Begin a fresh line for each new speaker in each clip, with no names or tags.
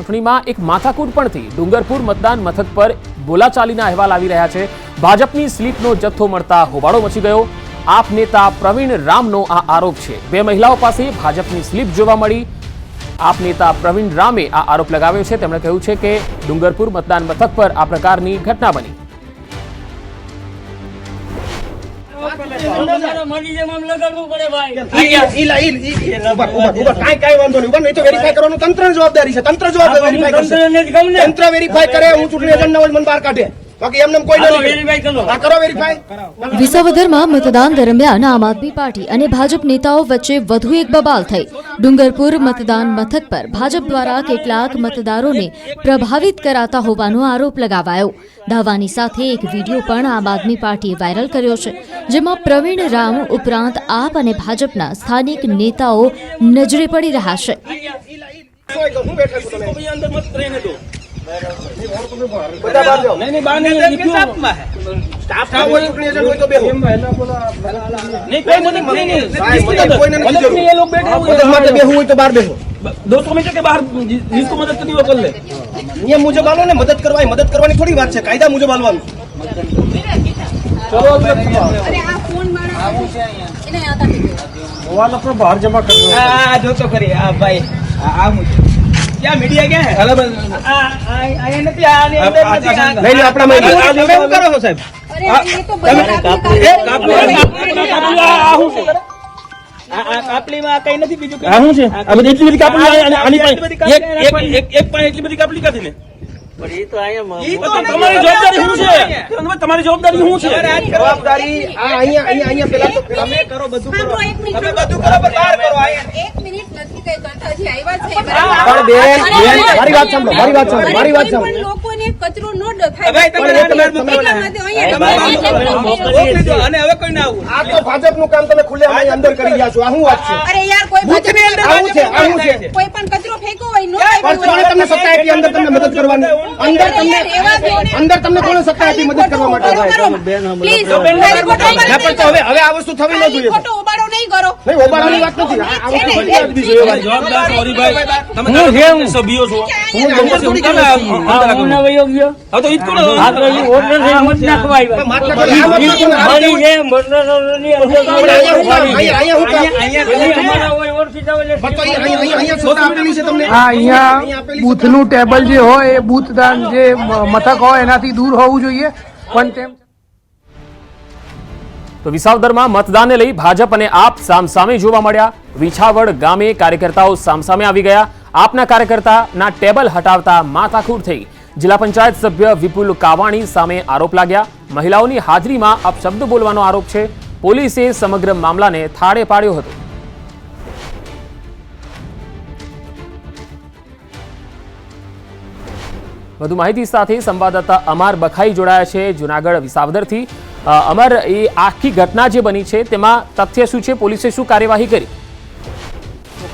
ચૂંટણીમાં એક માથાકૂટ પણ થઈ। ડુંગરપુર મતદાન મથક પર બોલાચાલીના અહેવાલ આવી રહ્યા છે। ભાજપની સ્લીપનો જથ્થો મળતા હોબાળો મચી ગયો। આપ નેતા પ્રવીણ રામનો આ આરોપ છે। બે મહિલાઓ પાસે ભાજપની સ્લીપ જોવા મળી। આપ નેતા પ્રવીણ રામે આ આરોપ લગાવ્યો છે। તેમણે કહ્યું છે કે ડુંગરપુર મતદાન મથક પર આ પ્રકારની ઘટના બની।
વિસાવદરમાં મતદાન દરમિયાન આમ આદમી પાર્ટી અને ભાજપ નેતાઓ વચ્ચે વધુ એક બબાલ થઈ। ડુંગરપુર મતદાન મથક પર ભાજપ દ્વારા કેટલાક મતદારોને પ્રભાવિત કરાતા હોવાનો આરોપ લગાવાયો। દાવાની સાથે એક વિડીયો પણ આમ આદમી પાર્ટીએ વાયરલ કર્યો છે, જેમાં પ્રવીણ રામ ઉપરાંત આપ અને ભાજપના સ્થાનિક નેતાઓ નજરે પડી રહ્યા છે।
दोस्तों में के बाहर जिसको मदद करनी वो कर ले। नियम मुझे मालूम है, मदद करवानी थोड़ी बात है, कायदा मुझे मालूम। चलो अरे आप फोन मारा इन्हें आता है वाला पर बाहर जमा कर दो। जो तो करिए आप भाई आ मुझे क्या मीडिया क्या है हेलो आए नहीं आने नहीं अपना मैं करो हो साहब। अरे ये तो कापली में कहीं नहीं बीजू હું છે આ બધી એટલી બધી કાપલી આની એક પાણી એટલી બધી કાપલી કાથી ને પણ એ તો આયા તમારી જવાબદારી શું છે તમારી જવાબદારી શું છે જવાબદારી આ અહીંયા પેલા તો તમે કરો બધું કરો તમે બધું કરો પણ બહાર કરો આયા 1 મિનિટ નથી કઈ કરતા જે આવ્યા છે બરાબર બેન મારી વાત સાંભળો લોકોને કચરો ન ડખાય ભાઈ તમે અને હવે કોઈ ના આવું આ તો ભાજપનું કામ તમે ખુલ્લે અંદર કરી રહ્યા છો। આ શું વાત છે? અરે યાર કોઈ ભાજપની અંદર આવું છે કોઈ પણ કચરો ફેંકો હોય નો પણ તમને સત્તા આપી અંદર તમને મદદ કરવાની અંદર તમને કોણે સત્તા આપી મદદ કરવા માટે પ્લીઝ પણ તો હવે આ વસ્તુ થવી ન જોઈએ। ખોટો ઓબાળો નહીં કરો નહીં ઓબાળાની વાત નથી આ વસ્તુ બધી જોઈએ જવાબદાર સોરી ભાઈ તમે સભ્યો છો હું ના વયો ગયો હા તો ઈ કોણ આ તો ઈ ઓર્ડર છે મત નાખવા આવ્યા મત નાખવાની છે મતની
અહીંયા બૂથનું ટેબલ જે હોય એ બૂથદાન જે મથક હોય એનાથી દૂર હોવું જોઈએ પણ તેમ
તો વિસાવદરમાં મતદાનને લઈ ભાજપ અને આપ સામસામે જોવા મળ્યા। વિછાવડ ગામે કાર્યકર્તાઓ સામસામે આવી ગયા। આપના કાર્યકર્તાના ટેબલ હટાવતા માથાકૂટ થઈ। જિલ્લા પંચાયત સભ્ય વિપુલ કાવાણી સામે આરોપ લાગ્યા। મહિલાઓની હાજરીમાં અપશબ્દ બોલવાનો આરોપ છે। પોલીસે સમગ્ર મામલાને થાળે પાડ્યો હતો। વધુ માહિતી સાથે સંવાદદાતા અમર બખાઈ જોડાયા છે જૂનાગઢ વિસાવદરથી। અમર, એ આખી ઘટના જે બની છે તેમાં તથ્ય શું છે? પોલીસે શું કાર્યવાહી કરી?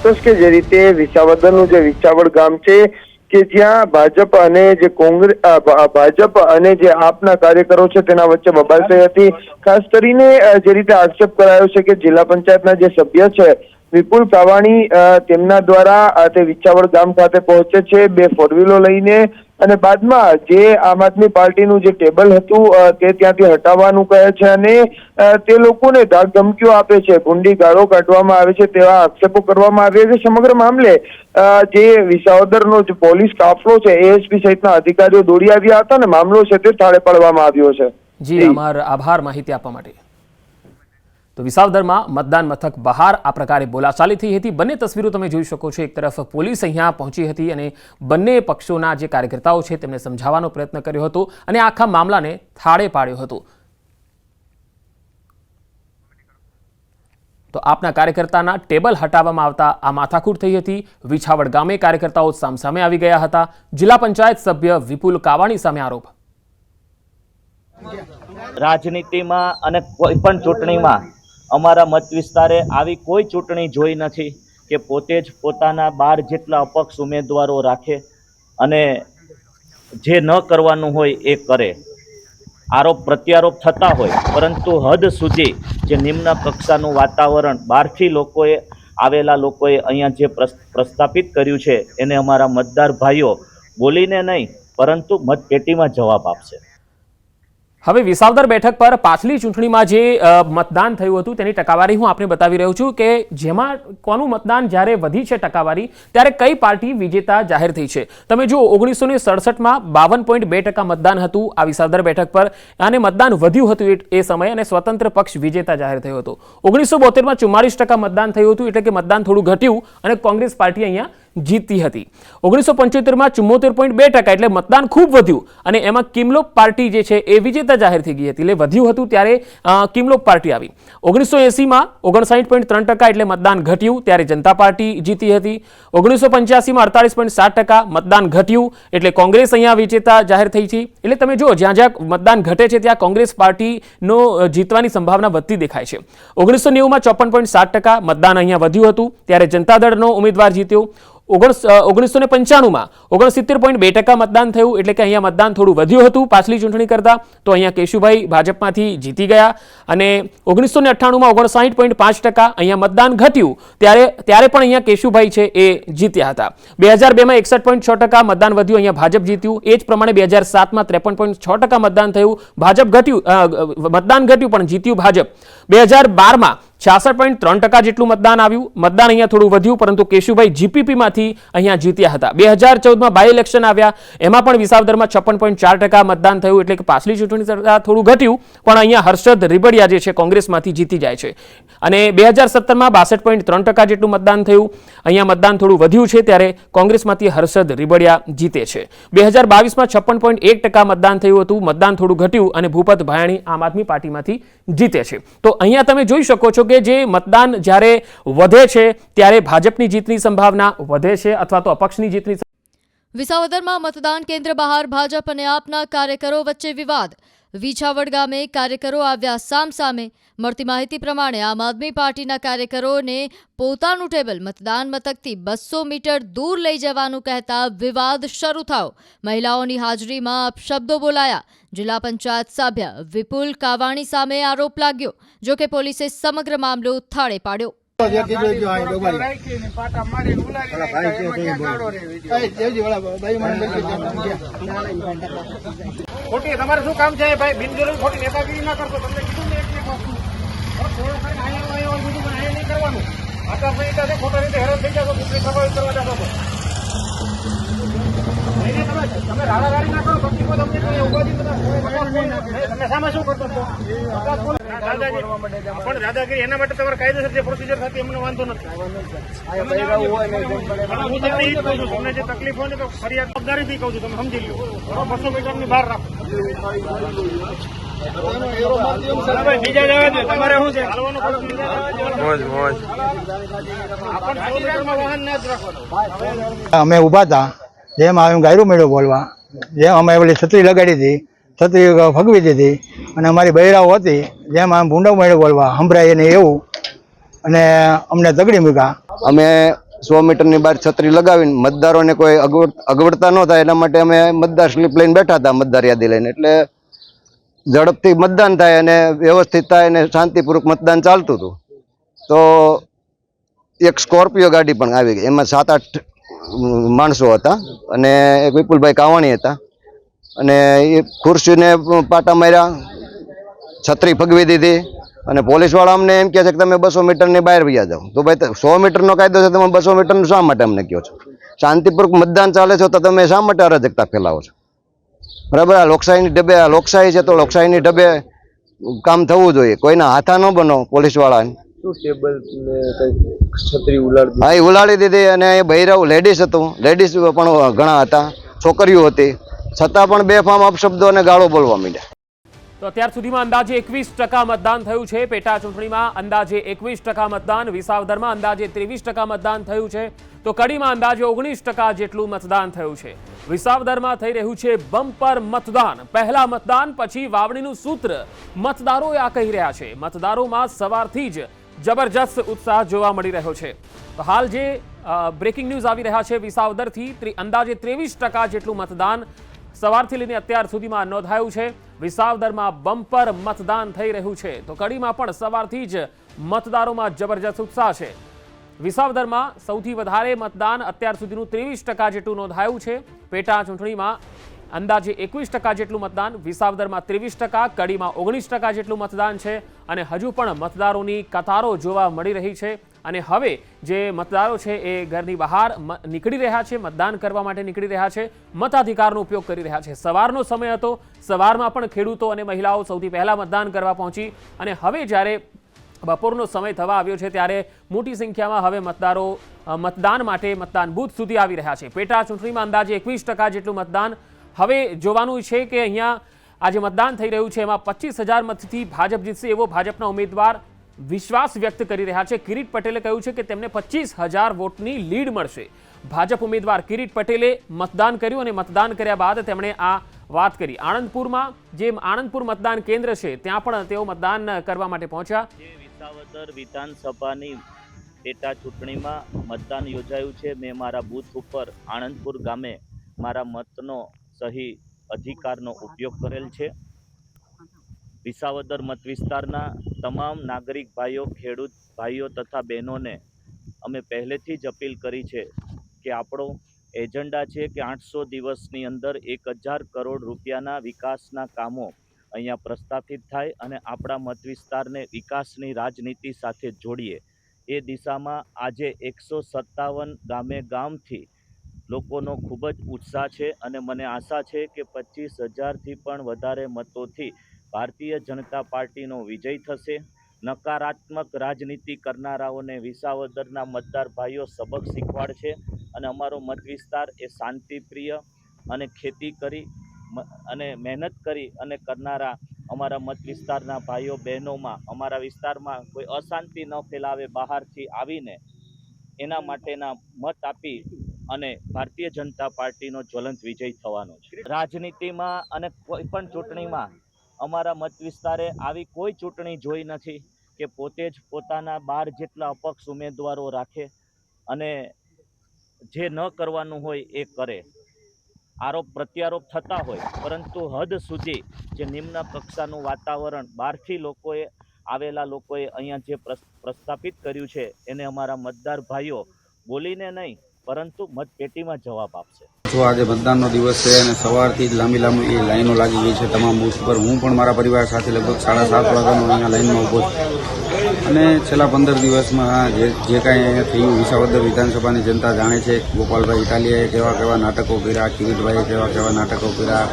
ચોક્કસ કે જે રીતે વિસાવદરનું જે વિછાવડ ગામ છે કે જ્યાં ભાજપ અને જે ભાજપ અને જે આપના કાર્યકરો છે તેના વચ્ચે બબાલ થઈ હતી। ખાસ કરીને જે રીતે આક્ષેપ કરાયો છે કે જિલ્લા પંચાયતના જે સભ્ય છે વિપુલ કાવાણી તેમના દ્વારા તે વિછાવડ ગામ ખાતે પહોંચે છે બે ફોર વ્હીલો લઈને અને બાદમાં જે આમ આદમી પાર્ટીનું જે ટેબલ હતું તે ત્યાંથી હટાવવાનું કહે છે અને તે લોકોને ધાક ધમકીઓ આપે છે, ભૂંડી ગાળો કાઢવામાં આવે છે તેવા આક્ષેપો કરવામાં આવ્યા છે। સમગ્ર મામલે જે વિસાવદરનો જે પોલીસ કાફલો છે એએસપી સહિતના અધિકારીઓ દોડી આવ્યા હતા અને મામલો છે તે થાળે પાડવામાં આવ્યો છે।
જી અમર, આભાર માહિતી આપવા માટે। તો વિસાવદરમાં મતદાન મથક બહાર આ પ્રકારે બોલાચાલી થઈ હતી। બંને તસવીરો તમે જોઈ શકો છો। એક તરફ પોલીસ અહીંયા પહોંચી હતી અને બંને પક્ષોના જે કાર્યકર્તાઓ છે તેમને સમજાવવાનો પ્રયત્ન કર્યો હતો અને આખા મામલાને થાળે પાડ્યો હતો। તો આપના કાર્યકર્તાના ટેબલ હટાવવામાં આવતા આ માથાકૂટ થઈ હતી। વિછાવડ ગામે કાર્યકર્તાઓ સામસામે આવી ગયા હતા। જિલ્લા પંચાયત સભ્ય વિપુલ કાવાણી સામે આરોપ।
રાજનીતિમાં અને કોઈ પણ ચૂંટણીમાં અમારા મત વિસ્તારે આવી કોઈ ચૂંટણી જોઈ નથી કે પોતે જ પોતાના 12 જેટલા અપક્ષ ઉમેદવારો રાખે અને જે ન કરવાનું હોય એ કરે। આરોપ પ્રત્યારોપ થતા હોય પરંતુ હદ સુધી જે નિમ્ન કક્ષાનું વાતાવરણ બહારથી લોકોએ આવેલા લોકોએ અહીંયા જે પ્રસ્થાપિત કર્યું છે એને અમારા મતદાર ભાઈઓ બોલીને નહીં પરંતુ મતપેટીમાં જવાબ આપશે.
હવે વિસાવદર બેઠક પર પાછલી ચૂંટણીમાં જે મતદાન થયું હતું તેની ટકાવારી હું આપને બતાવી રહ્યો છું કે જેમાં કોનું મતદાન જ્યારે વધી છે ટકાવારી ત્યારે કઈ પાર્ટી વિજેતા જાહેર થઈ છે. તમે જુઓ 1967માં 52.2% મતદાન હતું આ વિસાવદર બેઠક પર અને મતદાન વધ્યું હતું એ સમયે અને સ્વતંત્ર પક્ષ વિજેતા જાહેર થયો હતો. 1972માં 44% મતદાન થયું હતું એટલે કે મતદાન થોડું ઘટ્યું અને કોંગ્રેસ પાર્ટી અહીંયા જીતી હતી. 1975માં 74.2% એટલે મતદાન ખૂબ વધ્યું અને એમાં કિમલોક પાર્ટી જે છે એ વિજેતા જાહેર થઈ ગઈ હતી એટલે વધ્યું હતું ત્યારે કિમલોક પાર્ટી આવી. 1980માં 59.3% એટલે મતદાન ઘટ્યું ત્યારે જનતા પાર્ટી જીતી હતી. 1985માં 48.7% મતદાન ઘટ્યું એટલે કોંગ્રેસ અહીંયા વિજેતા જાહેર થઈ છે. એટલે તમે જુઓ જ્યાં જ્યાં મતદાન ઘટે છે ત્યાં કોંગ્રેસ પાર્ટીનો જીતવાની સંભાવના વધતી દેખાય છે. 1990માં 54.7% મતદાન અહીંયા વધ્યું હતું ત્યારે જનતા દળનો ઉમેદવાર જીત્યો. 1995માં 69.2% મતદાન થયું એટલે કે અહીંયા મતદાન થોડું વધ્યું હતું પાછલી ચૂંટણી કરતા તો અહીંયા કેશુભાઈ ભાજપમાંથી જીતી ગયા અને 1998માં 59.5% અહીંયા મતદાન ઘટ્યું ત્યારે પણ અહીંયા કેશુભાઈ છે એ જીત્યા હતા. 2002માં 61.6% મતદાન વધ્યું અહીંયા ભાજપ જીત્યું. એ જ પ્રમાણે 2007માં 53.6% મતદાન થયું ભાજપ મતદાન ઘટ્યું પણ જીત્યું ભાજપ. 2012માં 66.3% જેટલું મતદાન આવ્યું. મતદાન અહીંયા થોડું વધ્યું પરંતુ કેશુભાઈ જીપીપીમાંથી અહીંયા જીત્યા હતા. 2014માં બાય ઇલેક્શન આવ્યા એમાં પણ વિસાવદરમાં 56.4% મતદાન થયું એટલે કે પાછલી ચૂંટણી કરતાં થોડું ઘટ્યું પણ અહીંયા હર્ષદ રીબડિયા જે છે કોંગ્રેસમાંથી જીતી જાય છે અને 2017માં 62.3% જેટલું મતદાન થયું. અહીંયા મતદાન થોડું વધ્યું છે ત્યારે કોંગ્રેસમાંથી હર્ષદ રીબડિયા જીતે છે. 2022માં 56.1% મતદાન થયું હતું. મતદાન થોડું ઘટ્યું અને ભૂપત ભાયાણી આમ આદમી પાર્ટીમાંથી જીતે છે. તો અહીંયા તમે જોઈ શકો છો કે જે મતદાન જ્યારે વધે છે ત્યારે ભાજપની જીતની સંભાવના વધે છે અથવા તો અપક્ષની જીતની.
વિસાવદરમાં મતદાન કેન્દ્ર બહાર ભાજપ અને આપના કાર્યકરો વચ્ચે વિવાદ. વિછાવડ ગામે કાર્યકરો આવ્યા સામસામે. મળતી માહિતી પ્રમાણે આમ આદમી પાર્ટીના કાર્યકરોને પોતાનું ટેબલ મતદાન મથકથી 200 મીટર દૂર લઈ જવાનું કહેતા વિવાદ શરૂ થયો. મહિલાઓની હાજરીમાં અપશબ્દો બોલાયા. જિલ્લા પંચાયત સભ્ય વિપુલ કાવાણી સામે આરોપ લાગ્યો. જોકે પોલીસે સમગ્ર મામલો થાળે પાડ્યો.
ખોટી તમારે શું કામ છે ભાઈ? બિનજરૂરી ખોટી નેતાગીરી ના કરશો. તમને કીધું ને એક વસ્તુ થોડો ખાઈ અહીંયા બધું પણ અહીંયા નહીં કરવાનું. આચારસંહિતા છે ખોટા રીતે હેરાન થઈ જશો. ચૂંટણી પ્રભાવિત કરવા જશો તો તમે રાડારાડી ના કરો. પક્ષી પર તમને કોઈ ઉપાધિ તમે સામે શું કરતો છો? પણ દાદાગીરી એના માટે તમારે કાયદેસર જે પ્રોસિજર થતી એમને વાંધો નથી. હું તમને એ જ કહું છું તમને જે તકલીફ હોય ને તો ફરિયાદ જવાબદારીથી કહું છું તમે સમજી લો. 200 મીટરની બહાર રાખો. બીજા જવા દે તમારે શું છે હાલવાનો વાહન ના જ રાખવાનું.
અમે ઉભા હતા જેમ અમે ગાયરું મેળો બોલવા જેમ અમે પેલી છત્રી લગાડી હતી છત્રી ફગવી દીધી અને અમારી બૈરાઓ હતી જેમ આમ ભૂંડો મેળો બોલવા સંભળાય ને એવું અને અમને તગડી મૂક્યા.
અમે 100 મીટરની બહાર છત્રી લગાવીને મતદારોને કોઈ અગવડતા ન થાય એના માટે અમે મતદાર સ્લીપ લઈને બેઠા હતા મતદાર યાદી લઈને એટલે ઝડપથી મતદાન થાય અને વ્યવસ્થિત થાય અને શાંતિપૂર્વક મતદાન ચાલતું હતું. તો એક સ્કોર્પિયો ગાડી પણ આવી ગઈ એમાં 7-8 માણસો હતા અને એક વિપુલભાઈ કાવાણી હતા અને એ ખુરશીને પાટા માર્યા છત્રી ફગવી દીધી અને પોલીસવાળા અમને એમ કહે છે કે તમે 200 મીટરની બહાર વયા જાઓ. તો ભાઈ 100 મીટરનો કાયદો છે તમે 200 મીટરનું શા માટે અમને કહો છો? શાંતિપૂર્વક મતદાન ચાલે છે તો તમે શા માટે અરાજકતા ફેલાવો છો? બરાબર. આ લોકશાહીની ઢબે આ લોકશાહી છે તો લોકશાહીની ઢબે કામ થવું જોઈએ. કોઈના હાથા ન બનો પોલીસવાળાને. હા એ ઉલાડી દીધી અને એ બૈરાઓ લેડીઝ હતું લેડીઝ પણ ઘણા હતા છોકરીઓ હતી છતાં પણ બેફામ અપશબ્દો અને ગાળો બોલવા માંડ્યા.
તો અત્યાર સુધીમાં અંદાજે 21% મતદાન થયું છે. પેટા ચૂંટણીમાં અંદાજે 21% મતદાન, વિસાવદરમાં અંદાજે 23% મતદાન થયું છે તો કડીમાં અંદાજે 19% જેટલું મતદાન થયું છે. વિસાવદરમાં થઈ રહ્યું છે બમ્પર મતદાન. પહેલા મતદાન પછી વાવણીનું સૂત્ર મતદારો આ કહી રહ્યા છે. મતદારોમાં સવારથી જ જબરજસ્ત ઉત્સાહ જોવા મળી રહ્યો છે. તો હાલ જે બ્રેકિંગ ન્યૂઝ આવી રહ્યા છે વિસાવદરથી અંદાજે 23% જેટલું મતદાન સવારથી લઈને અત્યાર સુધીમાં નોંધાયું છે. વિસાવદરમાં બમ્પર મતદાન થઈ રહ્યું છે તો કડીમાં પણ સવારથી જ મતદારોમાં જબરજસ્ત ઉત્સાહ છે. વિસાવદરમાં સૌથી વધારે મતદાન અત્યાર સુધીનું 23% જેટલું નોંધાયું છે. પેટા ચૂંટણીમાં અંદાજે 21% જેટલું મતદાન, વિસાવદરમાં 23%, કડીમાં 19% જેટલું મતદાન છે અને હજુ પણ મતદારોની કતારો જોવા મળી રહી છે. અને હવે જે મતદારો છે એ ઘરની બહાર નીકળી રહ્યા છે, મતદાન કરવા માટે નીકળી રહ્યા છે, મતાધિકારનો ઉપયોગ કરી રહ્યા છે. સવારનો સમય હતો, સવારમાં પણ ખેડૂતો અને મહિલાઓ સૌથી પહેલા મતદાન કરવા પહોંચી અને હવે જ્યારે બપોરનો સમય થવા આવ્યો છે ત્યારે મોટી સંખ્યામાં હવે મતદારો મતદાન માટે મતદાન બૂથ સુધી આવી રહ્યા છે. પેટા ચૂંટણીમાં અંદાજે 21% જેટલું મતદાન. હવે જોવાનું છે કે અહીંયા આજે મતદાન થઈ રહ્યું છે એમાં 25,000 મતથી ભાજપ જીતશે એવો ભાજપના ઉમેદવાર વિશ્વાસ વ્યક્ત કરી રહ્યા છે. કિરીટ પટેલે કહ્યું છે કે તેમને 25,000 વોટની લીડ મળશે. ભાજપ ઉમેદવાર કિરીટ પટેલે મતદાન કર્યું અને મતદાન કર્યા બાદ તેમણે આ વાત કરી. આણંદપુરમાં જે આણંદપુર મતદાન કેન્દ્ર છે ત્યાં પણ તેઓ મતદાન કરવા માટે પહોંચ્યા.
વિસાવદર વિધાનસભાની પેટા ચૂંટણીમાં મતદાન યોજાયું છે. મેં મારા બૂથ ઉપર આણંદપુર ગામે મારા મતનો સહી અધિકારનો ઉપયોગ કરેલ છે. વિસાવદર મત વિસ્તારના તમામ નાગરિક ભાઈઓ, ખેડૂત ભાઈઓ તથા બહેનોને અમે પહેલેથી જ અપીલ કરી છે કે આપણો એજન્ડા છે કે 800 દિવસની અંદર 1,000 કરોડ રૂપિયાના વિકાસના કામો અહીંયા પ્રસ્થાપિત થાય અને આપણા મત વિસ્તારને વિકાસની રાજનીતિ સાથે જોડીએ. એ દિશામાં આજે 157 ગામે ગામથી લોકોનો ખૂબ જ ઉત્સાહ છે અને મને આશા છે કે 25,000થી પણ વધારે મતોથી ભારતીય જનતા પાર્ટીનો વિજય થશે. નકારાત્મક રાજનીતિ કરનારાઓને વિસાવદરના મતદાર ભાઈઓ સબક શીખવાડશે અને અમારો મત વિસ્તાર એ શાંતિપ્રિય અને ખેતી કરી અને મહેનત કરી અને કરનારા અમારા મત વિસ્તારના ભાઈઓ બહેનોમાં અમારા વિસ્તારમાં કોઈ અશાંતિ ન ફેલાવે, બહારથી આવીને એના માટેના મત આપી અને ભારતીય જનતા પાર્ટીનો જ્વલંત વિજય થવાનો છે. રાજનીતિમાં અને કોઈ પણ ચૂંટણીમાં અમારા મત વિસ્તારે આવી કોઈ ચૂંટણી જોઈ નથી કે પોતે જ પોતાના 12 જેટલા અપક્ષ ઉમેદવારો રાખે અને જે ન કરવાનું હોય એ કરે. આરોપ પ્રત્યારોપ થતા હોય પરંતુ હદ સુધી જે નિમ્ન કક્ષાનું વાતાવરણ બહારથી લોકોએ આવેલા લોકોએ અહીંયા જે પ્રસ્થાપિત કર્યું છે એને અમારા મતદાર ભાઈઓ બોલીને નહીં પરંતુ મતપેટીમાં જવાબ આપશે.
આજે મતદાનનો દિવસ છે અને સવારથી જ લાંબી લાઈનો લાગી ગઈ છે તમામ બૂથ પર. હું પણ મારા પરિવાર સાથે લગભગ 7:30 વાગ્યાનો અહીંયા લાઈનમાં ઊભો છું અને છેલ્લા 15 દિવસમાં જે કાંઈ અહીંયા થયું વિસાવદર વિધાનસભાની જનતા જાણે છે. ગોપાલભાઈ ઇટાલિયાએ કેવા નાટકો કર્યા, કિરીટભાઈએ કેવા નાટકો કર્યા,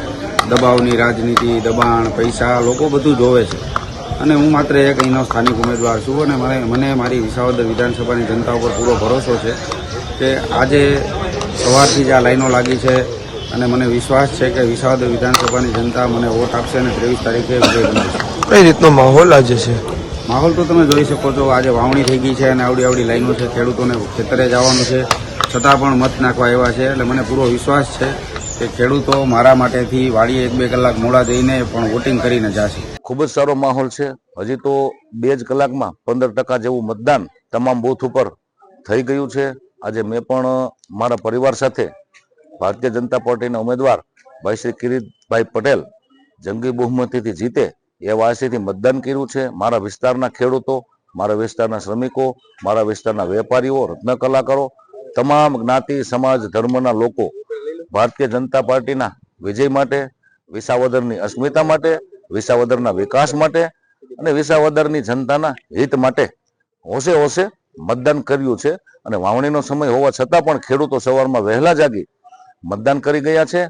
દબાવની રાજનીતિ, દબાણ, પૈસા, લોકો બધું જોવે છે અને હું માત્ર એક અહીંનો સ્થાનિક ઉમેદવાર છું અને મને મારી વિસાવદર વિધાનસભાની જનતા ઉપર પૂરો ભરોસો છે કે આજે સવારથી જ આ લાઈનો લાગી છે અને મને વિશ્વાસ છે કે વિસાવદર વિધાનસભાની જનતા મને વોટ આપશે અને 23 તારીખે વિજય બનાવશે.
કઈ રીતનો માહોલ આજે છે?
માહોલ તો તમે જોઈ શકો છો. આજે વાવણી થઈ ગઈ છે અને આવડી લાઈનો છે. ખેડૂતોને ખેતરે જવાનું છે છતાં પણ મત નાખવા આવ્યા છે એટલે મને પૂરો વિશ્વાસ છે કે ખેડૂતો મારા માટેથી વાડીએ 1-2 કલાક મોડા જઈને પણ વોટિંગ કરીને જશે.
ખૂબ જ સારો માહોલ છે. હજી તો 2 જ કલાકમાં 15% જેવું મતદાન તમામ બૂથ ઉપર થઈ ગયું છે. આજે મેં પણ મારા પરિવાર સાથે ભારતીય જનતા પાર્ટીના ઉમેદવાર ભાઈ શ્રી કિરીટભાઈ પટેલ જંગી બહુમતીથી જીતે એ વાસીથી મતદાન કર્યું છે. મારા વિસ્તારના ખેડૂતો, મારા વિસ્તારના શ્રમિકો, મારા વિસ્તારના વેપારીઓ, રત્ન કલાકારો, તમામ જ્ઞાતિ, સમાજ, ધર્મના લોકો ભારતીય જનતા પાર્ટીના વિજય માટે, વિસાવદરની અસ્મિતા માટે, વિસાવદરના વિકાસ માટે અને વિસાવદરની જનતાના હિત માટે હોશે મતદાન કર્યું છે અને વાવણીનો સમય હોવા છતાં પણ ખેડૂતો સવારમાં વહેલા જાગી મતદાન કરી ગયા છે